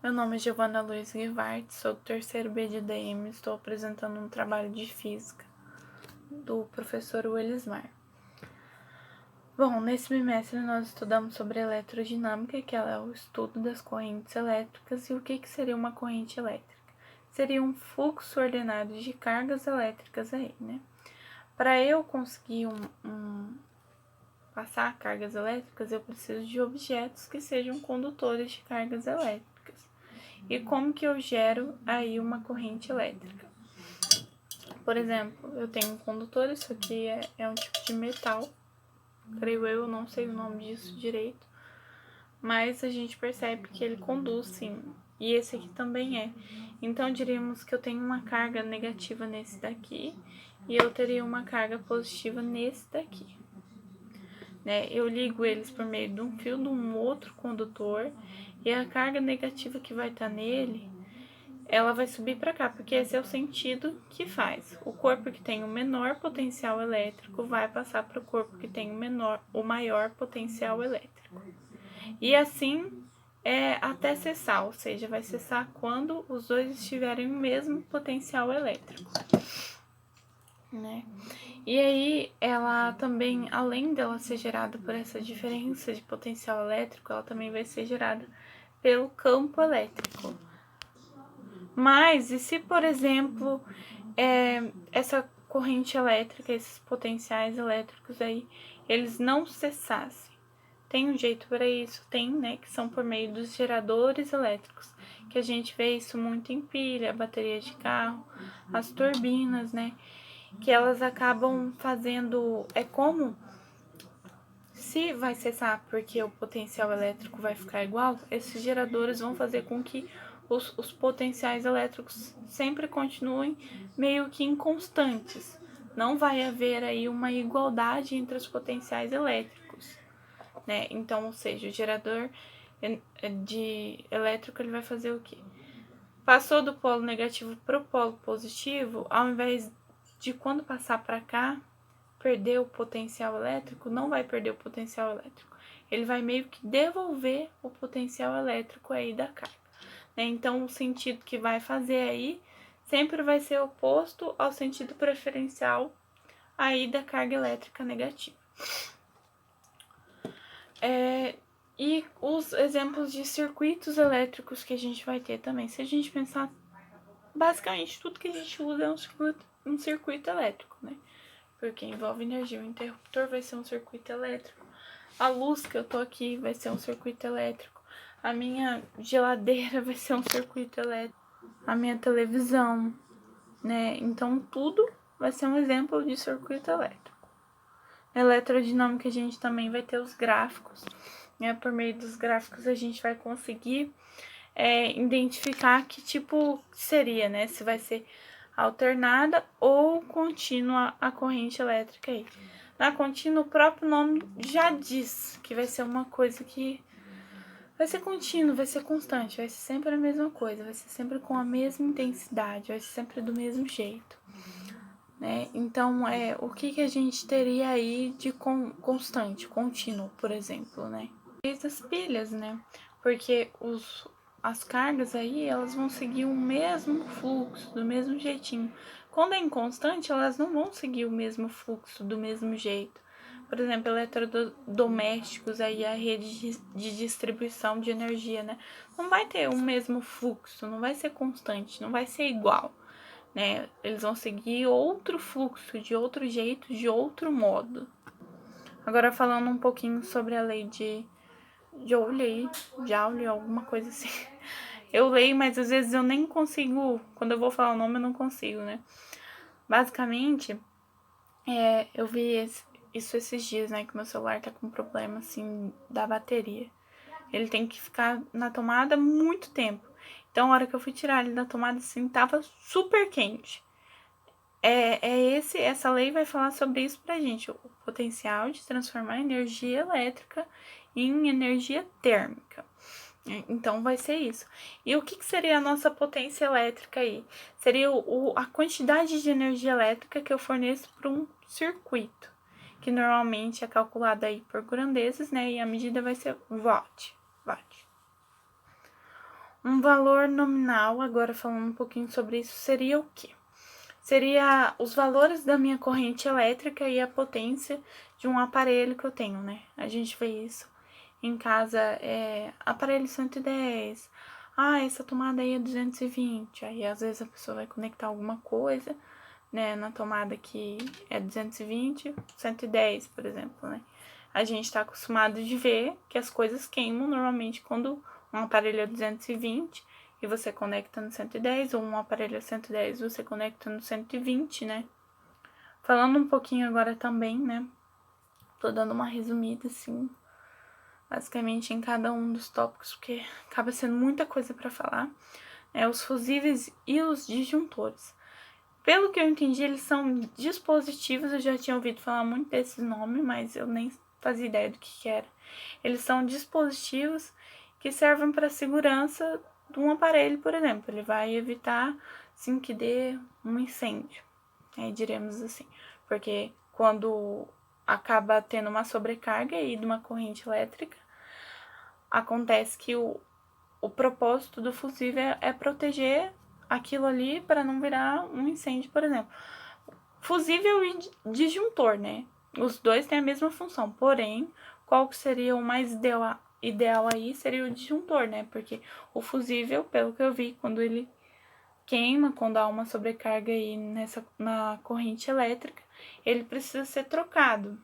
Meu nome é Giovana Luiz Guivart, sou do terceiro B de DM, estou apresentando um trabalho de física do professor Willismar. Bom, nesse bimestre nós estudamos sobre eletrodinâmica, que ela é o estudo das correntes elétricas, e o que seria uma corrente elétrica? Seria um fluxo ordenado de cargas elétricas aí, né? Para eu conseguir passar cargas elétricas, eu preciso de objetos que sejam condutores de cargas elétricas. E como que eu gero aí uma corrente elétrica? Por exemplo, eu tenho um condutor, isso aqui é um tipo de metal, creio eu, não sei o nome disso direito, mas a gente percebe que ele conduz sim, e esse aqui também é. Então diríamos que eu tenho uma carga negativa nesse daqui e eu teria uma carga positiva nesse daqui. Né? Eu ligo eles por meio de um fio de um outro condutor e a carga negativa que vai estar nele, ela vai subir para cá, porque esse é o sentido que faz. O corpo que tem o menor potencial elétrico vai passar para o corpo que tem o maior potencial elétrico. E assim até cessar, ou seja, vai cessar quando os dois estiverem o mesmo potencial elétrico. Né? E aí, ela também, além dela ser gerada por essa diferença de potencial elétrico, ela também vai ser gerada pelo campo elétrico. Mas, e se, por exemplo, essa corrente elétrica, esses potenciais elétricos aí, eles não cessassem? Tem um jeito para isso? Tem, né? Que são por meio dos geradores elétricos, que a gente vê isso muito em pilha, bateria de carro, as turbinas, né? Que elas acabam fazendo... É como... Se vai cessar porque o potencial elétrico vai ficar igual, esses geradores vão fazer com que os potenciais elétricos sempre continuem meio que inconstantes. Não vai haver aí uma igualdade entre os potenciais elétricos, né? Então, ou seja, o gerador de elétrico ele vai fazer o quê? Passou do polo negativo para o polo positivo, ao invés de quando passar para cá, perder o potencial elétrico, não vai perder o potencial elétrico. Ele vai meio que devolver o potencial elétrico aí da carga. Né? Então, o sentido que vai fazer aí sempre vai ser oposto ao sentido preferencial aí da carga elétrica negativa. E os exemplos de circuitos elétricos que a gente vai ter também. Se a gente pensar, basicamente tudo que a gente usa é um circuito elétrico, né? Porque envolve energia. O interruptor vai ser um circuito elétrico. A luz que eu tô aqui vai ser um circuito elétrico. A minha geladeira vai ser um circuito elétrico. A minha televisão, né? Então tudo vai ser um exemplo de circuito elétrico. Na eletrodinâmica a gente também vai ter os gráficos. Né? Por meio dos gráficos a gente vai conseguir identificar que tipo seria, né? Se vai ser alternada ou contínua a corrente elétrica aí. Na contínua, o próprio nome já diz que vai ser uma coisa que vai ser contínua, vai ser constante, vai ser sempre a mesma coisa, vai ser sempre com a mesma intensidade, vai ser sempre do mesmo jeito, né? Então, o que a gente teria aí de constante, contínuo, por exemplo, né? As pilhas, né? Porque as cargas aí, elas vão seguir o mesmo fluxo, do mesmo jeitinho. Quando é inconstante, elas não vão seguir o mesmo fluxo, do mesmo jeito. Por exemplo, eletrodomésticos aí, a rede de distribuição de energia, né? Não vai ter o mesmo fluxo, não vai ser constante, não vai ser igual, né? Eles vão seguir outro fluxo, de outro jeito, de outro modo. Agora falando um pouquinho sobre a lei de Joule, alguma coisa assim. Eu leio, mas às vezes eu nem consigo, quando eu vou falar o nome eu não consigo, né? Basicamente, eu vi isso esses dias, né? Que meu celular tá com problema, assim, da bateria. Ele tem que ficar na tomada muito tempo. Então, a hora que eu fui tirar ele da tomada, assim, tava super quente. Essa lei vai falar sobre isso pra gente, o potencial de transformar energia elétrica em energia térmica. Então vai ser isso. E o que seria a nossa potência elétrica aí? Seria a quantidade de energia elétrica que eu forneço para um circuito, que normalmente é calculada aí por grandezas, né? E a medida vai ser watt. Um valor nominal, agora falando um pouquinho sobre isso, seria o quê? Seria os valores da minha corrente elétrica e a potência de um aparelho que eu tenho, né? A gente vê isso em casa, aparelho 110. Ah, essa tomada aí é 220. Aí às vezes a pessoa vai conectar alguma coisa, né, na tomada que é 220, 110, por exemplo, né? A gente está acostumado de ver que as coisas queimam normalmente quando um aparelho é 220 e você conecta no 110, ou um aparelho é 110 você conecta no 120, né? Falando um pouquinho agora também, né? Tô dando uma resumida, assim, basicamente em cada um dos tópicos, porque acaba sendo muita coisa para falar. Os fusíveis e os disjuntores. Pelo que eu entendi, eles são dispositivos, eu já tinha ouvido falar muito desses nomes, mas eu nem fazia ideia do que era. Eles são dispositivos que servem para a segurança de um aparelho, por exemplo. Ele vai evitar, assim, que dê um incêndio, diremos assim. Porque quando acaba tendo uma sobrecarga aí de uma corrente elétrica, acontece que o propósito do fusível é proteger aquilo ali para não virar um incêndio, por exemplo. Fusível e disjuntor, né? Os dois têm a mesma função, porém, qual que seria o mais ideal aí seria o disjuntor, né? Porque o fusível, pelo que eu vi, quando ele queima, quando há uma sobrecarga aí na corrente elétrica, ele precisa ser trocado.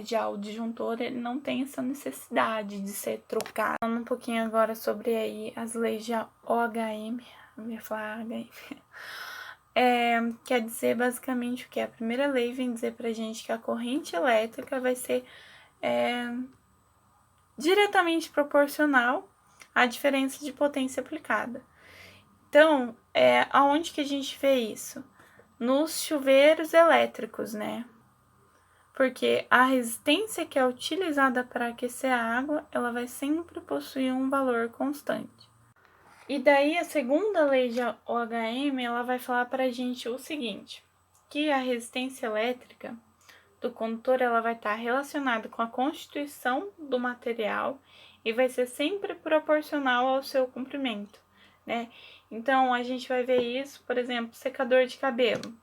Já o disjuntor, ele não tem essa necessidade de ser trocado. Falando um pouquinho agora sobre aí as leis de OHM, eu ia falar HM. Quer dizer basicamente o que? A primeira lei vem dizer pra gente que a corrente elétrica vai ser diretamente proporcional à diferença de potência aplicada. Então, aonde que a gente vê isso? Nos chuveiros elétricos, né? Porque a resistência que é utilizada para aquecer a água, ela vai sempre possuir um valor constante. E daí a segunda lei de OHM, ela vai falar para a gente o seguinte, que a resistência elétrica do condutor, ela vai estar relacionada com a constituição do material e vai ser sempre proporcional ao seu comprimento, né? Então, a gente vai ver isso, por exemplo, secador de cabelo.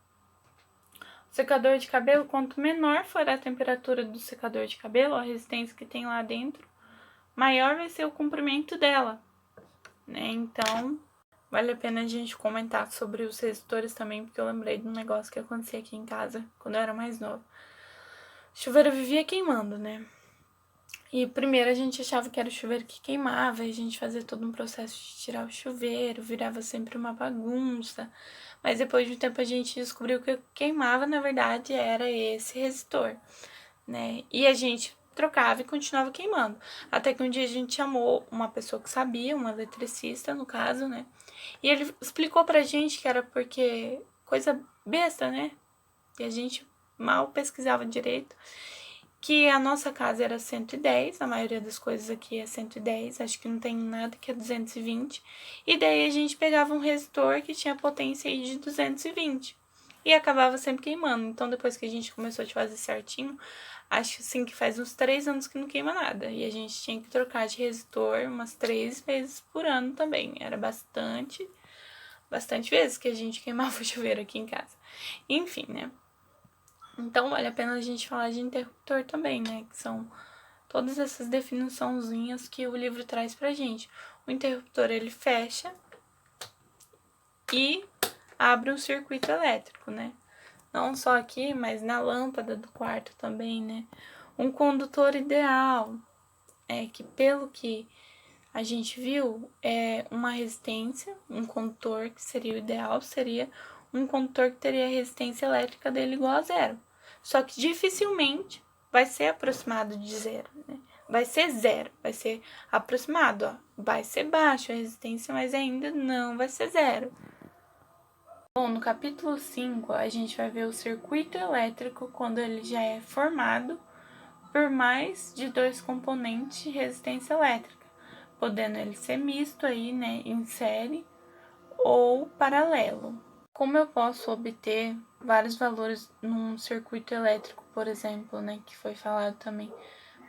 O secador de cabelo, quanto menor for a temperatura do secador de cabelo, a resistência que tem lá dentro, maior vai ser o comprimento dela, né? Então, vale a pena a gente comentar sobre os resistores também, porque eu lembrei de um negócio que acontecia aqui em casa quando eu era mais nova. O chuveiro vivia queimando, né? E primeiro a gente achava que era o chuveiro que queimava, e a gente fazia todo um processo de tirar o chuveiro, virava sempre uma bagunça. Mas depois de um tempo a gente descobriu que o que queimava, na verdade, era esse resistor, né? E a gente trocava e continuava queimando. Até que um dia a gente chamou uma pessoa que sabia, um eletricista, no caso, né? E ele explicou pra gente que era porque coisa besta, né? E a gente mal pesquisava direito. Que a nossa casa era 110, a maioria das coisas aqui é 110, acho que não tem nada que é 220. E daí a gente pegava um resistor que tinha potência aí de 220 e acabava sempre queimando. Então depois que a gente começou a fazer certinho, acho assim que faz uns 3 anos que não queima nada. E a gente tinha que trocar de resistor umas 3 vezes por ano também. Era bastante vezes que a gente queimava o chuveiro aqui em casa. Enfim, né? Então, vale a pena a gente falar de interruptor também, né? Que são todas essas definiçãozinhas que o livro traz pra gente. O interruptor, ele fecha e abre um circuito elétrico, né? Não só aqui, mas na lâmpada do quarto também, né? Um condutor ideal é que, pelo que a gente viu, é uma resistência, um condutor que seria o ideal, seria um condutor que teria a resistência elétrica dele igual a zero. Só que dificilmente vai ser aproximado de zero, né? Vai ser zero, vai ser aproximado, ó. Vai ser baixo a resistência, mas ainda não vai ser zero. Bom, no capítulo 5, a gente vai ver o circuito elétrico quando ele já é formado por mais de 2 componentes de resistência elétrica, podendo ele ser misto aí, né, em série ou paralelo. Como eu posso obter vários valores num circuito elétrico, por exemplo, né, que foi falado também,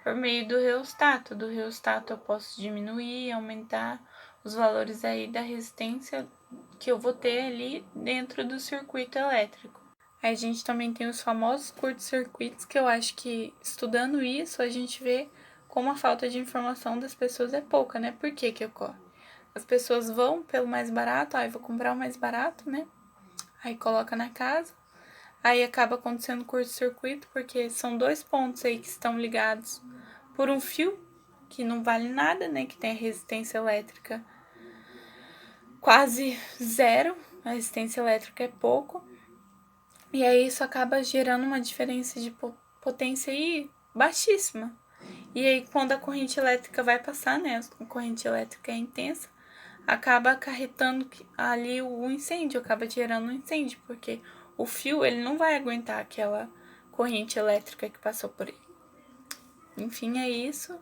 por meio do reostato. Do reostato eu posso diminuir, aumentar os valores aí da resistência que eu vou ter ali dentro do circuito elétrico. Aí a gente também tem os famosos curtos-circuitos, que eu acho que estudando isso a gente vê como a falta de informação das pessoas é pouca, né? Por que que ocorre? As pessoas vão pelo mais barato, vou comprar o mais barato, né? Aí coloca na casa, aí acaba acontecendo curto-circuito, porque são 2 pontos aí que estão ligados por um fio, que não vale nada, né? Que tem a resistência elétrica quase zero, a resistência elétrica é pouco. E aí isso acaba gerando uma diferença de potência aí baixíssima. E aí quando a corrente elétrica vai passar, né? A corrente elétrica é intensa, acaba acarretando ali o incêndio, acaba gerando um incêndio, porque o fio ele não vai aguentar aquela corrente elétrica que passou por ele. Enfim, é isso.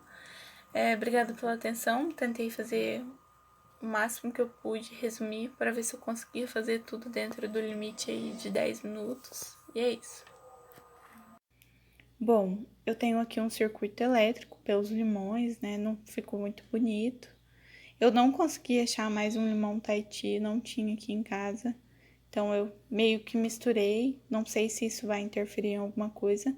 Obrigada pela atenção. Tentei fazer o máximo que eu pude, resumir, para ver se eu conseguia fazer tudo dentro do limite aí de 10 minutos. E é isso. Bom, eu tenho aqui um circuito elétrico pelos limões, né? Não ficou muito bonito. Eu não consegui achar mais um limão Tahiti, não tinha aqui em casa. Então eu meio que misturei, não sei se isso vai interferir em alguma coisa,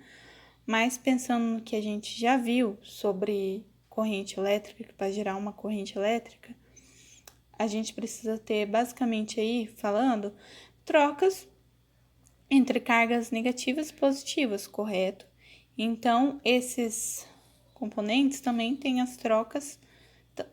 mas pensando no que a gente já viu sobre corrente elétrica, que para gerar uma corrente elétrica, a gente precisa ter basicamente aí, falando, trocas entre cargas negativas e positivas, correto? Então, esses componentes também têm as trocas,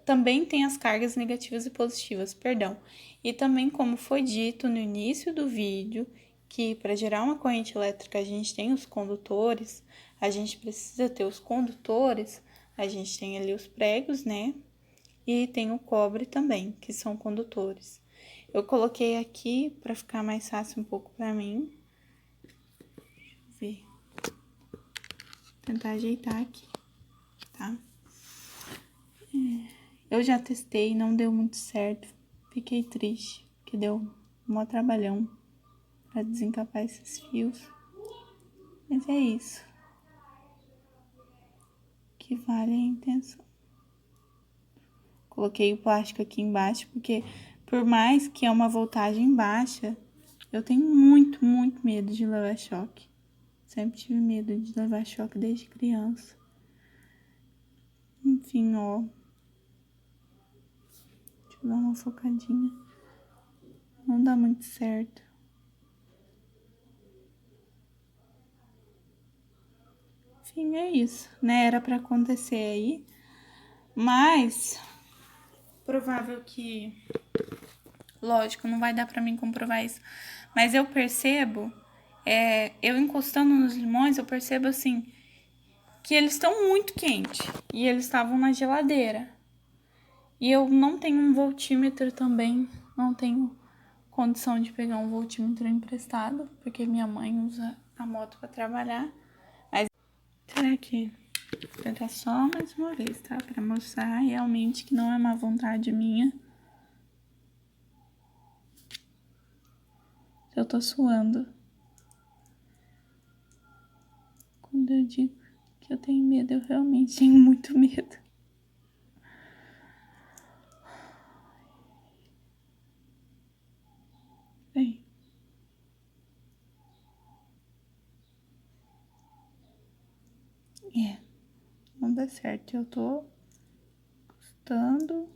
também tem as cargas negativas e positivas, perdão. E também, como foi dito no início do vídeo, que para gerar uma corrente elétrica a gente tem os condutores, a gente precisa ter os condutores, a gente tem ali os pregos, né? E tem o cobre também, que são condutores. Eu coloquei aqui para ficar mais fácil um pouco para mim. Deixa eu ver. Tentar ajeitar aqui, tá? Eu já testei, não deu muito certo. Fiquei triste, que deu um maior trabalhão para desencapar esses fios. Mas é isso. Que vale a intenção. Coloquei o plástico aqui embaixo, porque por mais que é uma voltagem baixa, eu tenho muito, muito medo de levar choque. Sempre tive medo de levar choque desde criança. Enfim, ó. Deixa eu dar uma focadinha. Não dá muito certo. Enfim, é isso, né? Era pra acontecer aí. Mas, provável que... Lógico, não vai dar pra mim comprovar isso. Mas eu percebo, eu encostando nos limões, eu percebo assim, que eles estão muito quentes. E eles estavam na geladeira. E eu não tenho um voltímetro também, não tenho condição de pegar um voltímetro emprestado, porque minha mãe usa a moto para trabalhar. Mas será que vou tentar só mais uma vez, tá? Para mostrar realmente que não é má vontade minha. Eu tô suando. Quando eu digo que eu tenho medo, eu realmente tenho muito medo. Bem. Não dá certo. Eu tô gostando.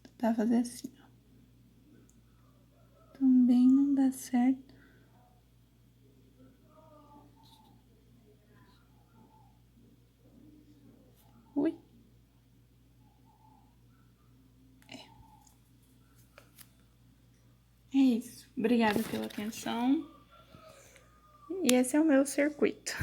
Tentar fazer assim, ó. Também não dá certo. Ui. É isso. Obrigada pela atenção. E esse é o meu circuito.